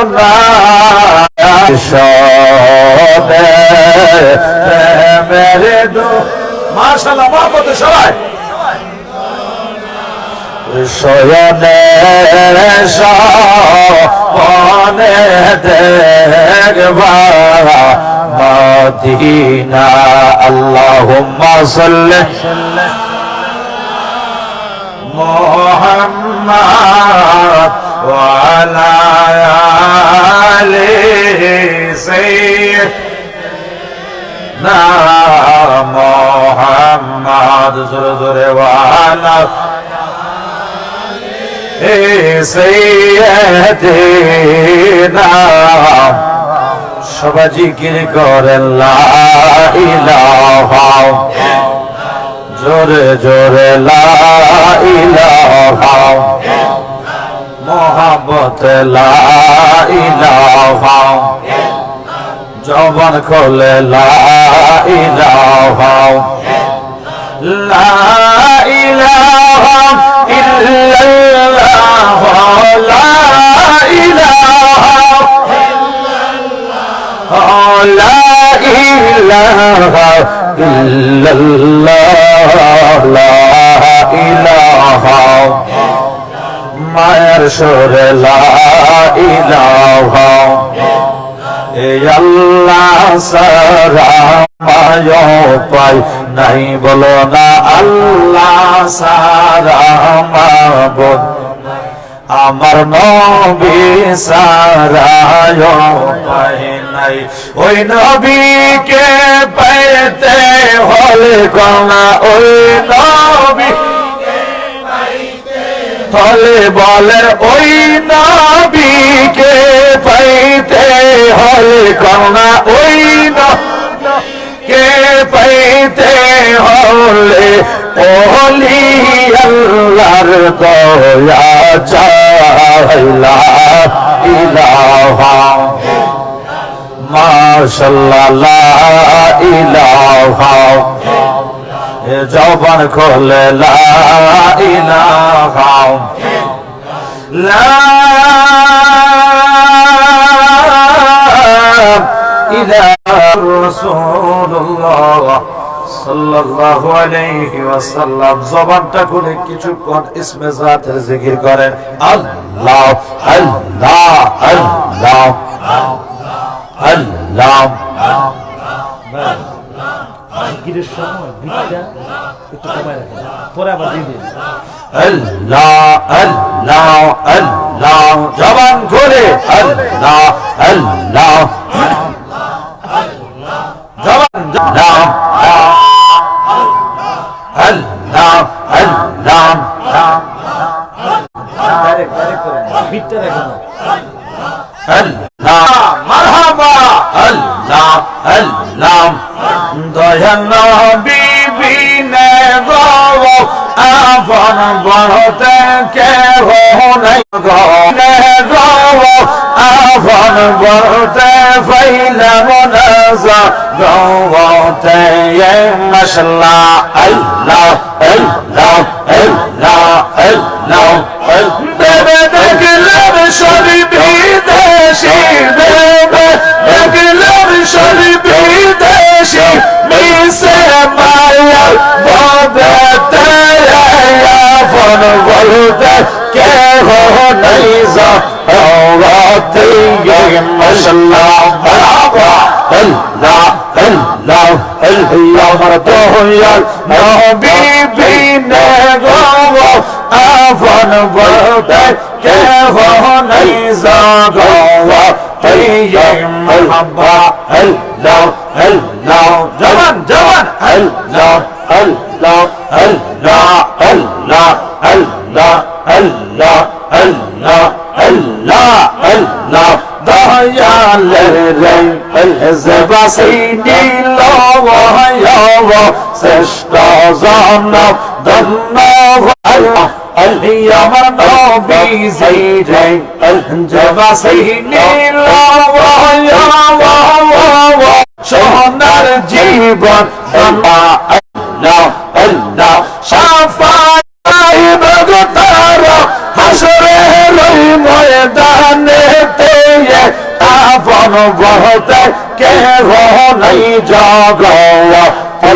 না মেরে দো মাশাআল্লাহ মহব্বত সবাই শয়নে সপনে দেখবা মদিনা আল্লাহুম্মা সাল্লি মুহাম্মাদ ওয়া আলা আলি সাইয়্যিদিনা মুহাম্মাদ জোরে জোরে ওয়া আলা সাইয়্যিদিনা সবাই জিকির করেন লা ইলাহা জোরে জোরে লা ইলাহা মুহাম্মদ লা ইলাহা জবান খোলে লা ইলাহা লা ইলাহা ইল্লাল্লাহ লা ইলাহা লা ইলাহা ইল্লাল্লাহ লা ইলাহা মায়ের সুরে লা ইলাহা এ আল্লাহ সারা মায় পাই নাই বলো না আল্লাহ সারা মাবুদ আমার নবী সারা পাই নাই ওই নবীকে পাইতে হলে কোনা ওই নবী হলে বলে ওই নবীকে পাইতে হলে কোনা ওই কে পাইতে হলে ওলি আল্লাহর দয়া চাইলা ইলাহা মাশাআল্লাহ লা ইলাহা জবান খোলে লা ইলাহা লা ইলাহা রাসূলুল্লাহ সাল্লাল্লাহু আলাইহি ওয়াসাল্লাম জবানটা খুলে কিছুক্ষণ ইসমে জাতের জিকির করেন আল্লাহ আল্লাহ আল্লাহ আল্লাহ জিকিরের সময় বিটটা একটু কমায় রাখেন পরে আবার দিয়ে দিন আল্লাহ আল্লাহ আল্লাহ জবান খুলে আল্লাহ আল্লাহ জবান আল্লাহ আল্লাহ আল্লাহ ডাইরেক্ট করেন বিটটা রাখেন আল্লাহ মারহাবা আল্লাহ আল্লাহ দয়া নবী বিনে গো আপন বড়তে কেহ নাই গো আপন বড়তে ফাইলাম নাজা গওতে মাশাআল্লাহ আল্লাহ আল্লাহ আল্লাহ আল্লাহ বেবে দেখলাম শরীফ বিদেশি বেবে দেখলাম শরীফ বিদেশি মিশে মায়া বদতে আপন বলতে কেহ নাই যা ওয়াতে মাশাআল্লাহ আল্লাহ আল্লাহ আল্লাহ মারতোয়া নবী বিনে গো আপন বলতে কেহ নাই যা ওয়াতে মারহাবা আল্লাহ আল্লাহ জবান জবান আল্লাহ আল্লাহ আল্লাহ আল্লাহ আল্লাহ আল্লাহ আল্লাহ আল্লাহ আল্লাহ দয়ালের জবাসিনী লওয়ায়ব শ্রেষ্ঠ জনম ধন্য আল্লাহ আমার নবী জিরে জবাসিনী লওয়ায়ব সোনার জীবন আল্লাহ আল্লাহ শাফাআত বগতার হাসরের ময়দানে তে আপন বলতে কেহ নাই জগতে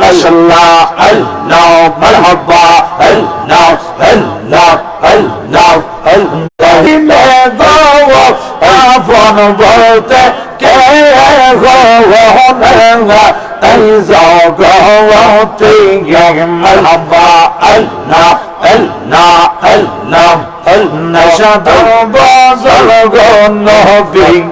মাশাআল্লাহ আল্লাহ মারহাবা আল্লাহ আল্লাহ আল্লাহ আল্লাহ আপন বলতে কেহ নাই জগতে মারহাবা আল্লাহ আল্লাহ আল্লাহ نشد بازل نبی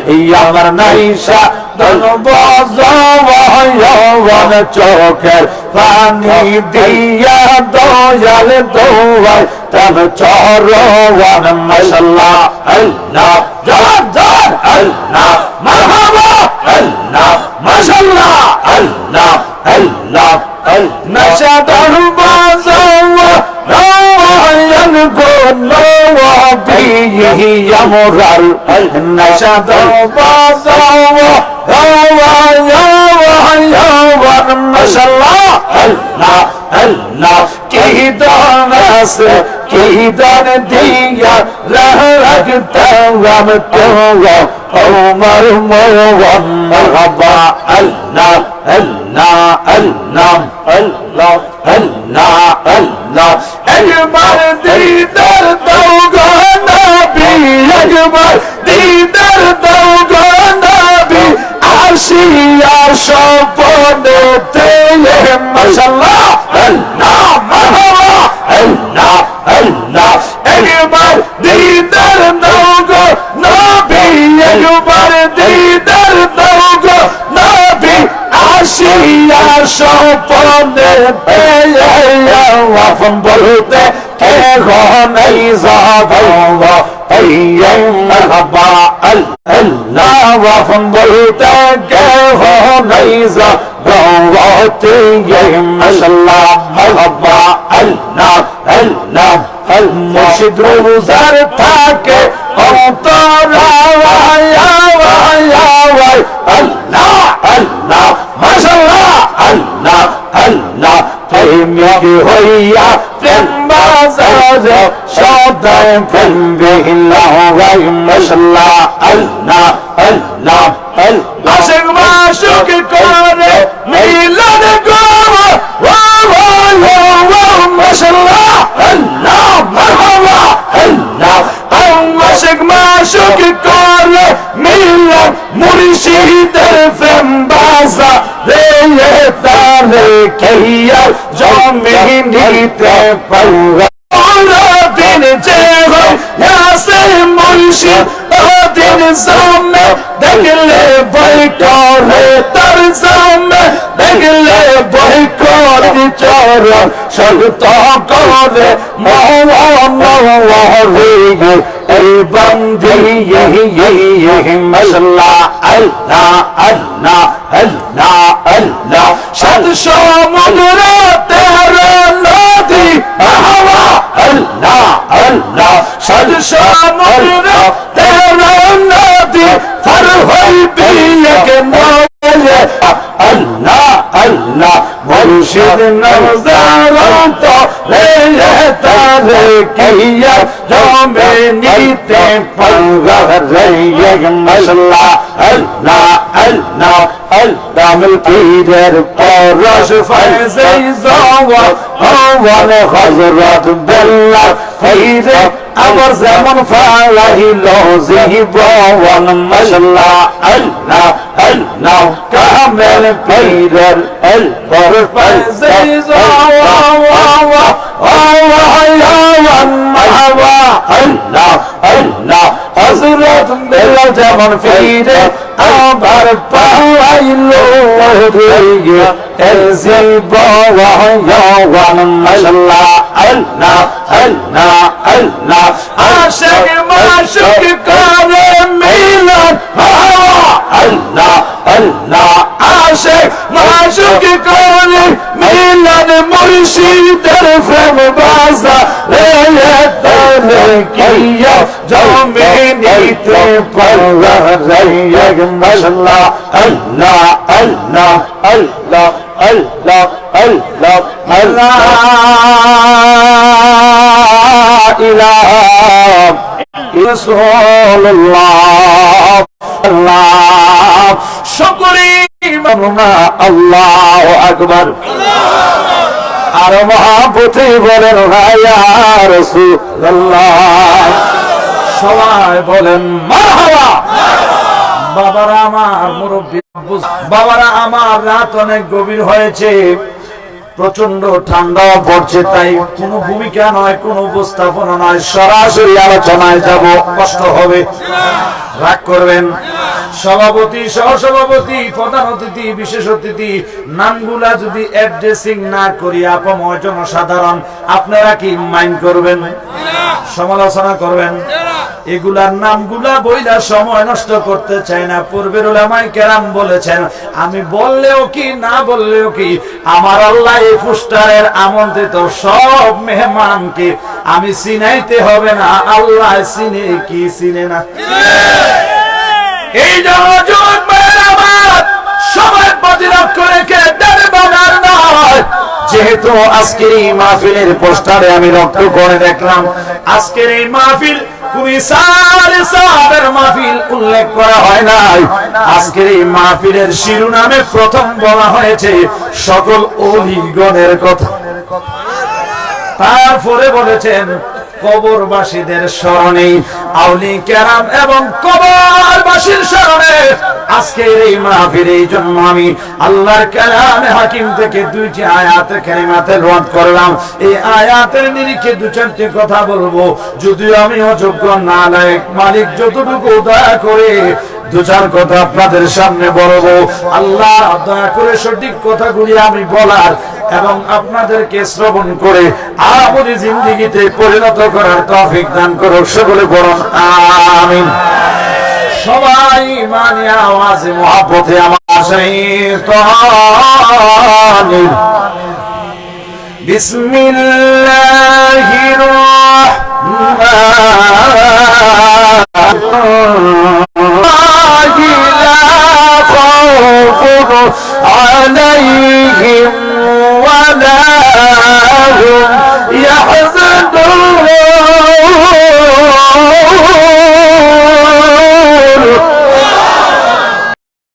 یامر نیشا دل بازل یوان چوکر فانی دیا دویل دوی تم چاروان ماشاءاللہ اللہ جان جان اللہ مرحبا اللہ ماشاءاللہ اللہ اللہ نشد بازل يمرر نشد بازو ما شاء الله الله الله كيدان سے كيدان دیا رہتا غم تو عمر موان مرحبا الله الله الله الله الله الله اجمل دیدار دوگا نبی اجمل دیدار دوگا نبی عرشیا شپنتے ماشاءاللہ اللہ مرحبا اللہ اللہ اجمل دیدار دوگا نبی اجمل دیدار دوگا نبی عرشیا شپنتے وفن بولتے کہ نہیں زادوا مرحبا اللہ وفن بولتے کہ نہیں زادوا ماشاءاللہ مرحبا اللہ اللہ مرشد روزار تھا کہ اللہ اللہ ماشاءاللہ اللہ اللہ প্রেমিক হইয়া প্রেম বাজারে সদাই প্রেম বিলাই মাশাআল্লাহ আল্লাহ আল্লাহ আল্লাহ আশিক মাশুক করে মিলন গো মাশাআল্লাহ আল্লাহ মারহাবা আল্লাহ আশিক মাশুক করে মিলন মুর্শিদের প্রেম বাজারে তারে কইয়া জমিনিতে পাওয়া দিন যে হয় ইয়াসে মুর্শিদ দিন সামনে দেখলে ভয় করে তার সামনে দেখলে ভয় করে চরণ সন্ত করে মওয়ারে এই বন্দি মাশাআল্লাহ আল্লাহ আল্লাহ আল্লাহ আল্লাহ সাত সমুদ্র তেরা নদী হাওয়া আল্লাহ আল্লাহ সাত সমুদ্র তেরা নদী পার হইবি এক নদী আল্লাহ আল্লাহ মুর্শিদ নজরত রে তারে কিয়া জমে নিতে পাওয়া রে মাশাআল্লাহ আল্লাহ আল্লাহ দামল পীরের পরশ ফয়জে যাওয়া হওয়ার হযরত বেল্লা ফিরে আমার যেমন ফালাইল জীবন মাশাআল্লাহ আল্লাহ আল্লাহ কামেল পীরের পরশ ফয়জে যাওয়া মারহাবা আল্লাহ আল্লাহ হযরত বেল্লা যেমন ফিরে আমার পাওয়াইলো রে জীবন মাশাআল্লাহ আল্লাহ আল্লাহ আল্লাহ আশিক মাশুক করে মিলন আল্লাহ আল্লাহ আশিক মাশুক করে মিলন মুর্শিদের প্রেম বাজারে তারে কিয়া জমিনিতে পাওয়া যায় মাশাআল্লাহ আল্লাহ আল্লাহ আল্লাহ আল্লাহ আল্লাহ আল্লাহ ইলাহা রাসূলুল্লাহ আল্লাহ সকলেই আল্লাহু আকবার আর মহাপতি বলেন ইয়া রাসূলুল্লাহ সবাই বলেন মারহাবা বাবারা আমার মুরব্বী বাবারা আমার রাত অনেক গভীর হয়েছে প্রচন্ড ঠান্ডা পড়ছে তাই কোনো ভূমিকা নয় কোনো উপস্থাপনা নয় সরাসরি আলোচনায় যাব কষ্ট হবে রাগ করবেন সভাপতি সহসভাপতি প্রধান অতিথি বিশেষ অতিথি নামগুলা যদি অ্যাড্রেসিং না করি আপামর জনসাধারণ আপনারা কি মাইন্ড করবেন সমালোচনা করবেন এগুলার নামগুলা বইলা সময় নষ্ট করতে চাই না পূর্বের উলামায়ে কেরাম বলেছেন আমি বললেও কি না বললেও কি আমার আল্লাহ এই পোস্টারের আমন্ত্রিত সব মেহমানকে আমি চিনাইতে হবে না আল্লাহ চিনে কি চিনে না এই জগৎ মেরামত সবাই প্রতিরক্ষ রেখে দেবে বানার নয় যেহেতু আজকের এই মাহফিলের পোস্টারে আমি লক্ষ্য করে দেখলাম আজকের এই মাহফিল কোন সাহাবের মাহফিল উল্লেখ করা হয় নাই আজকের এই মাহফিলের শিরোনামে প্রথম বলা হয়েছে সকল ওলিগণের কথা তারপরে বলেছেন কবরবাসীদের স্মরণে আউলি কেরাম এবং কবরবাসীর স্মরণে আজকের এই মাহফিলে এই জন্য আমি আল্লাহর কালামে হাকিম থেকে দুইটি আয়াতে কারিমা তেলাওয়াত করলাম এই আয়াতের নিরিখে দু চারটি কথা বলবো যদিও আমি অযোগ্য নালায়েক মালিক যতটুকু দয়া করে দু চার কথা আপনাদের সামনে বলবো আল্লাহ দয়া করে সঠিক কথাগুলি আমি বলার এবং আপনাদেরকে শ্রবণ করে আমলি জিন্দেগিতে পরিণত করার তৌফিক দান করুন সকলে বলুন আমিন সবাই মানে আওয়াজে মহব্বতে আমার শাইতানির বিসমিল্লাহির রাহমানির রাহিম